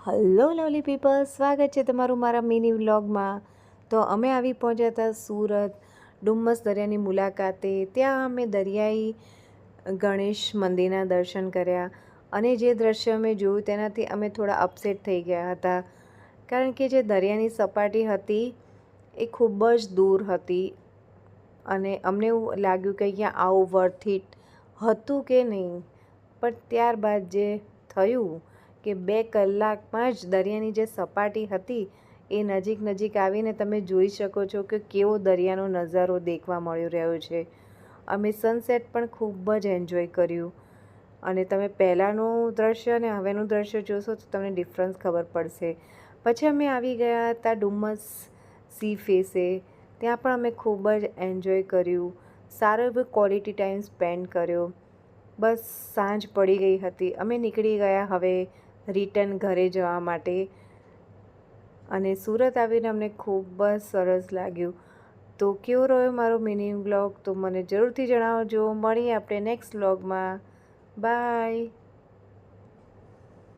Hello lovely people, સ્વાગત છે તમારું મારા મિની વ્લોગમાં. તો અમે આવી પહોંચ્યા હતા સુરત ડુમ્મસ દરિયાની મુલાકાતે. ત્યાં અમે દરિયાઈ ગણેશ મંદિરના દર્શન કર્યા અને જે દ્રશ્ય અમે જોયું તેનાથી અમે થોડા અપસેટ થઈ ગયા હતા, કારણ કે જે દરિયાની સપાટી હતી એ ખૂબ જ દૂર હતી અને અમને એવું લાગ્યું કે અહીંયા આવું વર્થ ઇટ હતું કે નહીં. પણ ત્યારબાદ જે થયું કે 2 કલાકમાં જ દરિયાની જે સપાટી હતી એ નજીક આવીને તમે જોઈ શકો છો કે કેવો દરિયાનો નજારો દેખવા મળી રહ્યો છે. અમે સનસેટ પણ ખૂબ જ એન્જોય કર્યું અને તમે પહેલાંનું દ્રશ્ય અને હવેનું દ્રશ્ય જોશો તો તમને ડિફરન્સ ખબર પડશે. પછી અમે આવી ગયા હતા ડુમ્મસ સી ફેસે. ત્યાં પણ અમે ખૂબ જ એન્જોય કર્યું, સારો એવો ક્વોલિટી ટાઈમ સ્પેન્ડ કર્યો. બસ સાંજ પડી ગઈ હતી, અમે નીકળી ગયા હવે રિટર્ન ઘરે જવા માટે. અને સુરત આવીને અમને ખૂબ જ સરસ લાગ્યું. તો કેવો રહ્યો મારો મિની વ્લોગ તો મને જરૂરથી જણાવજો. મળીએ આપણે નેક્સ્ટ વ્લોગમાં. બાય.